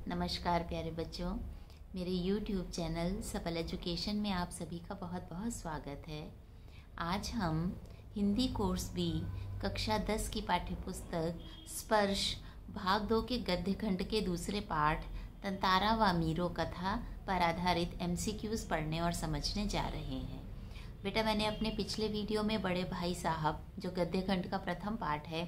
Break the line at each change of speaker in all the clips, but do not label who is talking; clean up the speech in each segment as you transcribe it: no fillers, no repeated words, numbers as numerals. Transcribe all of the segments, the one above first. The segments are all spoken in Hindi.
नमस्कार प्यारे बच्चों, मेरे YouTube चैनल सफल एजुकेशन में आप सभी का बहुत बहुत स्वागत है। आज हम हिंदी कोर्स बी कक्षा 10 की पाठ्यपुस्तक स्पर्श भाग 2 के गद्य खंड के दूसरे पाठ तंतारा व मीरो कथा पर आधारित MCQs पढ़ने और समझने जा रहे हैं। बेटा, मैंने अपने पिछले वीडियो में बड़े भाई साहब जो गद्य खंड का प्रथम पाठ है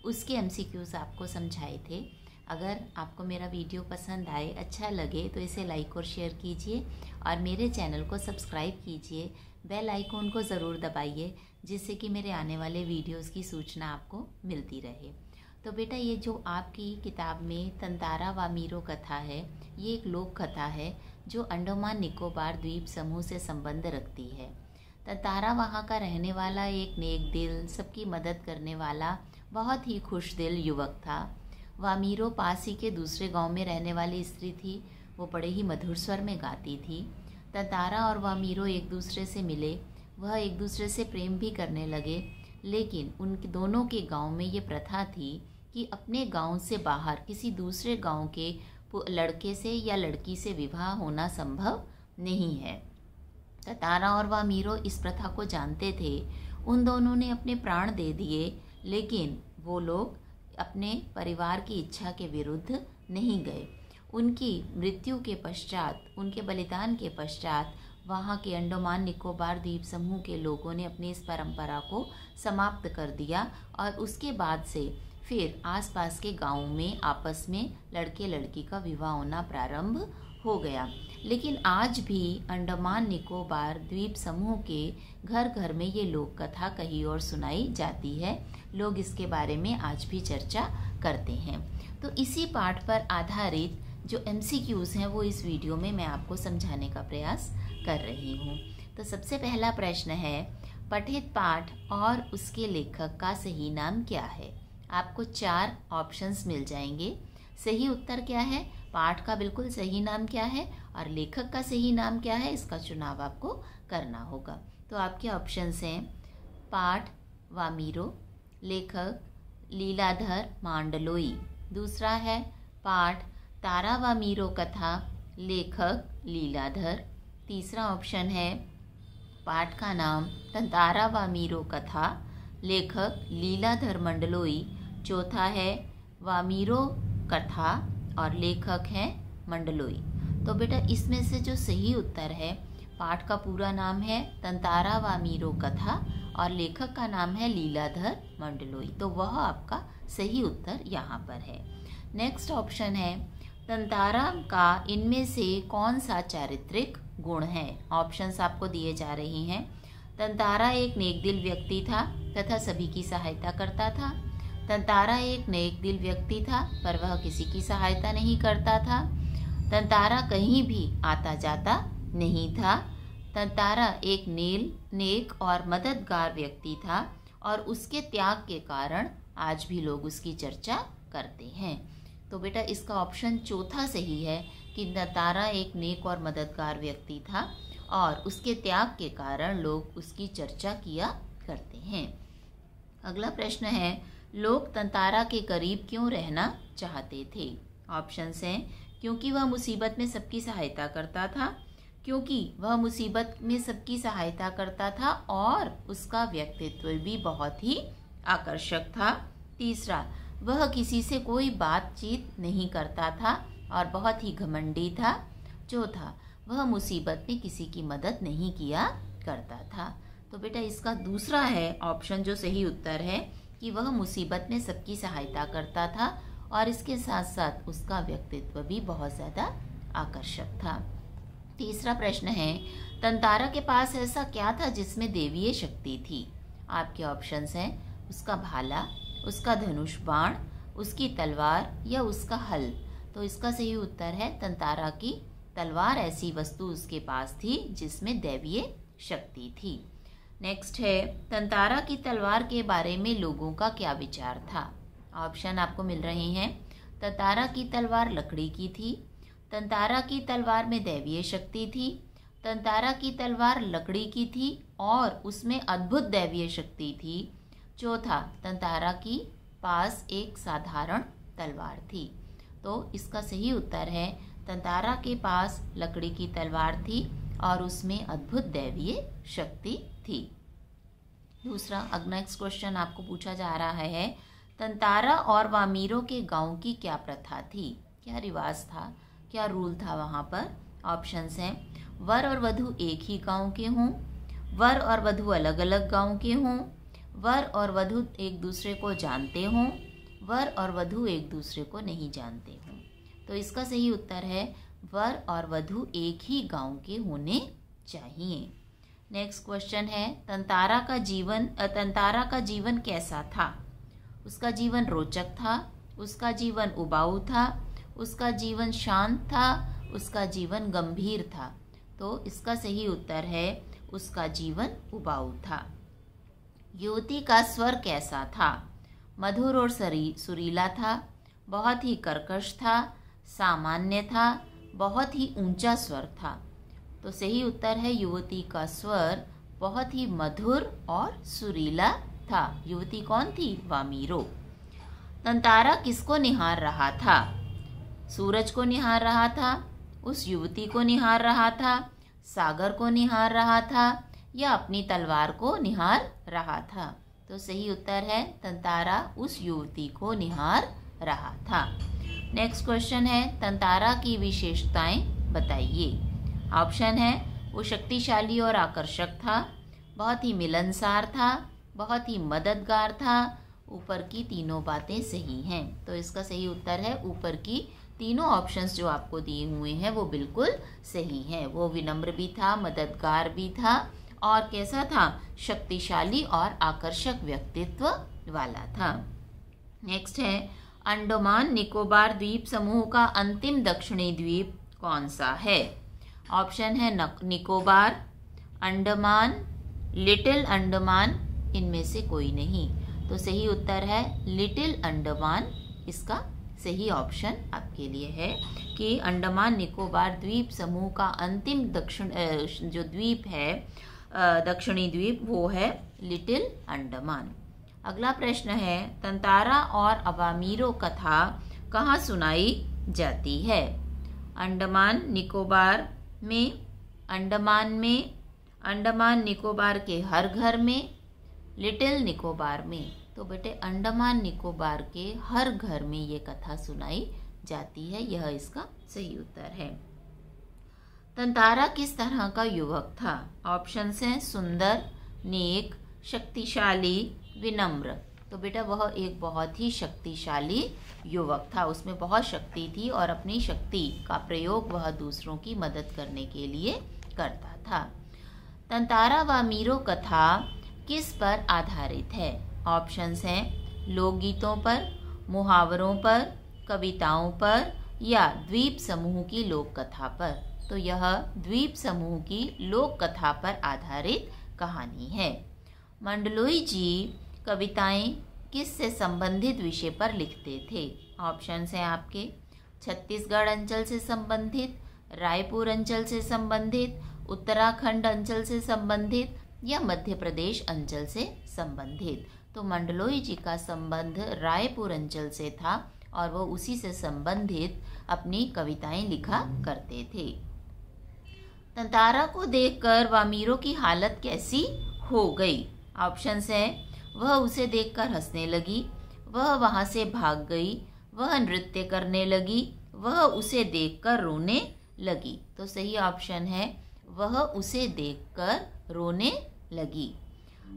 उसके MCQs आपको समझाए थे। अगर आपको मेरा वीडियो पसंद आए, अच्छा लगे तो इसे लाइक और शेयर कीजिए और मेरे चैनल को सब्सक्राइब कीजिए। बेल आइकॉन को ज़रूर दबाइए जिससे कि मेरे आने वाले वीडियोस की सूचना आपको मिलती रहे। तो बेटा, ये जो आपकी किताब में तंतारा व मीरो कथा है, ये एक लोक कथा है जो अंडमान निकोबार द्वीप समूह से संबंध रखती है। तंतारा वहाँ का रहने वाला एक नेक दिल, सबकी मदद करने वाला बहुत ही खुश दिल युवक था। वामीरो पास ही के दूसरे गांव में रहने वाली स्त्री थी। वो बड़े ही मधुर स्वर में गाती थी। तंतारा और वामीरो एक दूसरे से मिले, वह एक दूसरे से प्रेम भी करने लगे, लेकिन उन दोनों के गांव में ये प्रथा थी कि अपने गांव से बाहर किसी दूसरे गांव के लड़के से या लड़की से विवाह होना संभव नहीं है। तंतारा और वामीरो इस प्रथा को जानते थे। उन दोनों ने अपने प्राण दे दिए, लेकिन वो लोग अपने परिवार की इच्छा के विरुद्ध नहीं गए। उनकी मृत्यु के पश्चात, उनके बलिदान के पश्चात वहाँ के अंडमान निकोबार द्वीप समूह के लोगों ने अपनी इस परंपरा को समाप्त कर दिया और उसके बाद से फिर आसपास के गांवों में आपस में लड़के लड़की का विवाह होना प्रारंभ हो गया। लेकिन आज भी अंडमान निकोबार द्वीप समूह के घर घर में ये लोक कथा कही और सुनाई जाती है। लोग इसके बारे में आज भी चर्चा करते हैं। तो इसी पाठ पर आधारित जो MCQs हैं वो इस वीडियो में मैं आपको समझाने का प्रयास कर रही हूँ। तो सबसे पहला प्रश्न है, पठित पाठ और उसके लेखक का सही नाम क्या है? आपको 4 ऑप्शंस मिल जाएंगे। सही उत्तर क्या है, पाठ का बिल्कुल सही नाम क्या है और लेखक का सही नाम क्या है, इसका चुनाव आपको करना होगा। तो आपके ऑप्शंस हैं पाठ वामीरो, लेखक लीलाधर मांडलोई। दूसरा है पाठ तारा व मीरो कथा, लेखक लीलाधर। तीसरा ऑप्शन है पाठ का नाम तंतारा व मीरो कथा, लेखक लीलाधर मंडलोई। चौथा है वामीरो कथा और लेखक है मंडलोई। तो बेटा, इसमें से जो सही उत्तर है, पाठ का पूरा नाम है तंतारा व मीरो कथा और लेखक का नाम है लीलाधर मंडलोई। तो वह आपका सही उत्तर यहाँ पर है। नेक्स्ट ऑप्शन है तंतारा का इनमें से कौन सा चारित्रिक गुण है? ऑप्शंस आपको दिए जा रही हैं। तंतारा एक नेकदिल व्यक्ति था तथा सभी की सहायता करता था। तंतारा एक नेकदिल व्यक्ति था पर वह किसी की सहायता नहीं करता था। तंतारा कहीं भी आता जाता नहीं था। तंतारा एक नेक और मददगार व्यक्ति था और उसके त्याग के कारण आज भी लोग उसकी चर्चा करते हैं। तो बेटा, इसका ऑप्शन चौथा सही है कि तंतारा एक नेक और मददगार व्यक्ति था और उसके त्याग के कारण लोग उसकी चर्चा किया करते हैं। अगला प्रश्न है, लोग तंतारा के करीब क्यों रहना चाहते थे? ऑप्शंस हैं क्योंकि वह मुसीबत में सबकी सहायता करता था, क्योंकि वह मुसीबत में सबकी सहायता करता था और उसका व्यक्तित्व भी बहुत ही आकर्षक था। तीसरा, वह किसी से कोई बातचीत नहीं करता था और बहुत ही घमंडी था। चौथा, वह मुसीबत में किसी की मदद नहीं किया करता था। तो बेटा, इसका दूसरा है ऑप्शन जो सही उत्तर है कि वह मुसीबत में सबकी सहायता करता था और इसके साथ साथ उसका व्यक्तित्व भी बहुत ज़्यादा आकर्षक था। तीसरा प्रश्न है, तंतारा के पास ऐसा क्या था जिसमें देवीय शक्ति थी? आपके ऑप्शंस हैं उसका भाला, उसका धनुष बाण, उसकी तलवार या उसका हल। तो इसका सही उत्तर है तंतारा की तलवार ऐसी वस्तु उसके पास थी जिसमें दैवीय शक्ति थी। नेक्स्ट है, तंतारा की तलवार के बारे में लोगों का क्या विचार था? ऑप्शन आपको मिल रहे हैं। तंतारा की तलवार लकड़ी की थी। तंतारा की तलवार में दैवीय शक्ति थी। तंतारा की तलवार लकड़ी की थी और उसमें अद्भुत दैवीय शक्ति थी। चौथा, तंतारा की पास एक साधारण तलवार थी। तो इसका सही उत्तर है तंतारा के पास लकड़ी की तलवार थी और उसमें अद्भुत दैवीय शक्ति थी। दूसरा नेक्स्ट क्वेश्चन आपको पूछा जा रहा है, तंतारा और वामीरों के गांव की क्या प्रथा थी, क्या रिवाज था, क्या रूल था वहाँ पर। ऑप्शंस हैं, वर और वधू एक ही गांव के हों, वर और वधू अलग अलग गांव के हों, वर और वधू एक दूसरे को जानते हों, वर और वधू एक दूसरे को नहीं जानते हों। तो इसका सही उत्तर है वर और वधू एक ही गांव के होने चाहिए। नेक्स्ट क्वेश्चन है, तंतारा का जीवन कैसा था। उसका जीवन रोचक था, उसका जीवन उबाऊ था, उसका जीवन शांत था, उसका जीवन गंभीर था। तो इसका सही उत्तर है उसका जीवन उबाऊ था। युवती का स्वर कैसा था। मधुर और सुरीला था, बहुत ही कर्कश था, सामान्य था, बहुत ही ऊंचा स्वर था। तो सही उत्तर है युवती का स्वर बहुत ही मधुर और सुरीला था। युवती कौन थी, वामीरो। तंतारा किसको निहार रहा था। सूरज को निहार रहा था, उस युवती को निहार रहा था, सागर को निहार रहा था या अपनी तलवार को निहार रहा था। तो सही उत्तर है तंतारा उस युवती को निहार रहा था। नेक्स्ट क्वेश्चन है, तंतारा की विशेषताएं बताइए। ऑप्शन है, वो शक्तिशाली और आकर्षक था, बहुत ही मिलनसार था, बहुत ही मददगार था। ऊपर की तीनों बातें सही हैं। तो इसका सही उत्तर है ऊपर की तीनों ऑप्शंस जो आपको दिए हुए हैं वो बिल्कुल सही हैं। वो विनम्र भी था, मददगार भी था और कैसा था, शक्तिशाली और आकर्षक व्यक्तित्व वाला था। नेक्स्ट है, अंडमान निकोबार द्वीप समूह का अंतिम दक्षिणी द्वीप कौन सा है। ऑप्शन है निकोबार, अंडमान, लिटिल अंडमान, इनमें से कोई नहीं। तो सही उत्तर है लिटिल अंडमान। इसका सही ऑप्शन आपके लिए है कि अंडमान निकोबार द्वीप समूह का अंतिम जो द्वीप है, दक्षिणी द्वीप, वो है लिटिल अंडमान। अगला प्रश्न है, तंतारा और अवामीरो कथा कहाँ सुनाई जाती है। अंडमान निकोबार में, अंडमान में, अंडमान निकोबार के हर घर में, लिटिल निकोबार में। तो बेटे अंडमान निकोबार के हर घर में ये कथा सुनाई जाती है, यह इसका सही उत्तर है। तंतारा किस तरह का युवक था। ऑप्शंस हैं, सुंदर, नेक, शक्तिशाली, विनम्र। तो बेटा वह एक बहुत ही शक्तिशाली युवक था, उसमें बहुत शक्ति थी और अपनी शक्ति का प्रयोग वह दूसरों की मदद करने के लिए करता था। तंतारा वामीरो कथा किस पर आधारित है। ऑप्शंस हैं, लोकगीतों पर, मुहावरों पर, कविताओं पर या द्वीप समूह की लोक कथा पर। तो यह द्वीप समूह की लोक कथा पर आधारित कहानी है। मंडलोई जी कविताएं किस से संबंधित विषय पर लिखते थे। ऑप्शंस हैं आपके, छत्तीसगढ़ अंचल से संबंधित, रायपुर अंचल से संबंधित, उत्तराखंड अंचल से संबंधित या मध्य प्रदेश अंचल से संबंधित। तो मंडलोई जी का संबंध रायपुर अंचल से था और वो उसी से संबंधित अपनी कविताएं लिखा करते थे। तंतारा को देखकर वामीरो की हालत कैसी हो गई। ऑप्शंस है, वह उसे देखकर हंसने लगी, वह वहां से भाग गई, वह नृत्य करने लगी, वह उसे देखकर रोने लगी। तो सही ऑप्शन है, वह उसे देखकर रोने लगी।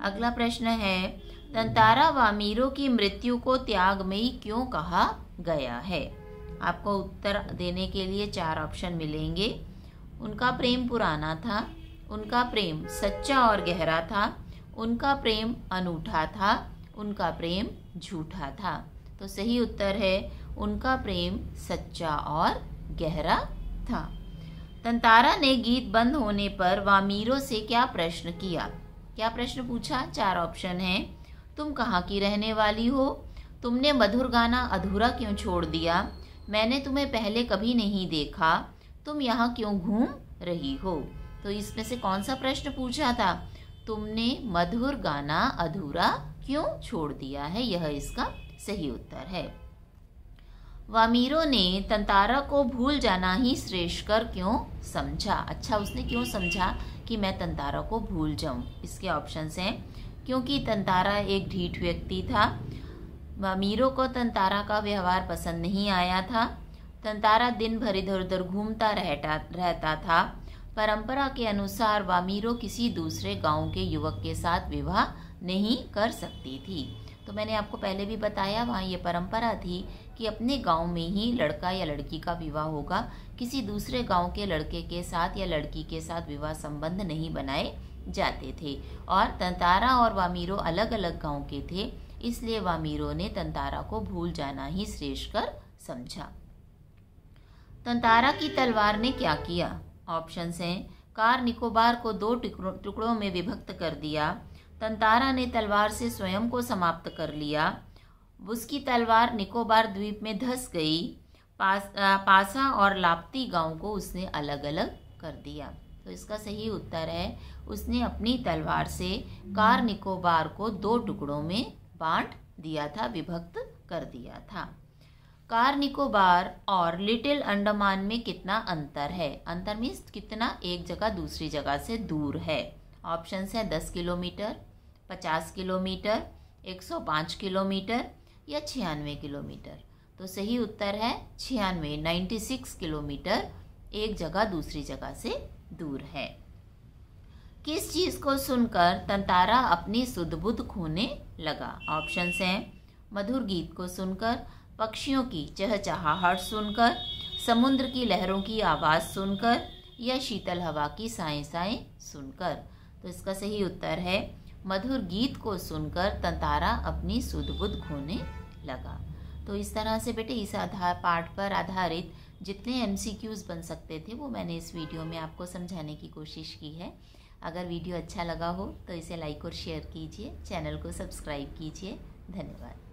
अगला प्रश्न है, तंतारा वामीरो की मृत्यु को त्यागमयी क्यों कहा गया है। आपको उत्तर देने के लिए 4 ऑप्शन मिलेंगे। उनका प्रेम पुराना था, उनका प्रेम सच्चा और गहरा था, उनका प्रेम अनूठा था, उनका प्रेम झूठा था। तो सही उत्तर है उनका प्रेम सच्चा और गहरा था। तंतारा ने गीत बंद होने पर वामीरो से क्या प्रश्न किया। क्या प्रश्न पूछा। 4 ऑप्शन हैं, तुम कहाँ की रहने वाली हो, तुमने मधुर गाना अधूरा क्यों छोड़ दिया, मैंने तुम्हें पहले कभी नहीं देखा, तुम यहाँ क्यों घूम रही हो। तो इसमें से कौन सा प्रश्न पूछा था, तुमने मधुर गाना अधूरा क्यों छोड़ दिया है, यह इसका सही उत्तर है। वामीरो ने तंतारा को भूल जाना ही श्रेष्ठ कर क्यों समझा। अच्छा, उसने क्यों समझा कि मैं तंतारा को भूल जाऊं? इसके ऑप्शंस हैं, क्योंकि तंतारा एक ढीठ व्यक्ति था, वामीरो को तंतारा का व्यवहार पसंद नहीं आया था, तंतारा दिन भर इधर उधर घूमता रहता था, परंपरा के अनुसार वामीरो किसी दूसरे गांव के युवक के साथ विवाह नहीं कर सकती थी। तो मैंने आपको पहले भी बताया, वहाँ ये परंपरा थी कि अपने गांव में ही लड़का या लड़की का विवाह होगा, किसी दूसरे गांव के लड़के के साथ या लड़की के साथ विवाह संबंध नहीं बनाए जाते थे। और तंतारा और वामीरो अलग अलग गांव के थे, इसलिए वामीरो ने तंतारा को भूल जाना ही श्रेष्ठ कर समझा। तंतारा की तलवार ने क्या किया? ऑप्शंस हैं, कार निकोबार को 2 टुकड़ों में विभक्त कर दिया, तंतारा ने तलवार से स्वयं को समाप्त कर लिया, उसकी तलवार निकोबार द्वीप में धंस गई, पासा और लाप्ती गांव को उसने अलग अलग कर दिया। तो इसका सही उत्तर है, उसने अपनी तलवार से कार निकोबार को 2 टुकड़ों में बांट दिया था, विभक्त कर दिया था। कार निकोबार और लिटिल अंडमान में कितना अंतर है? अंतर मीन्स कितना एक जगह दूसरी जगह से दूर है। ऑप्शंस है 10 किलोमीटर, 50 किलोमीटर, 105 किलोमीटर या 96 किलोमीटर। तो सही उत्तर है 96 किलोमीटर एक जगह दूसरी जगह से दूर है। किस चीज को सुनकर तंतारा अपनी सुध बुध खोने लगा? ऑप्शंस हैं, मधुर गीत को सुनकर, पक्षियों की चहचहाहट सुनकर, समुद्र की लहरों की आवाज़ सुनकर या शीतल हवा की साएं साएं सुनकर। तो इसका सही उत्तर है, मधुर गीत को सुनकर तंतारा अपनी सुध बुध खोने लगा। तो इस तरह से बेटे इस पाठ पर आधारित जितने MCQs बन सकते थे वो मैंने इस वीडियो में आपको समझाने की कोशिश की है। अगर वीडियो अच्छा लगा हो तो इसे लाइक और शेयर कीजिए, चैनल को सब्सक्राइब कीजिए। धन्यवाद।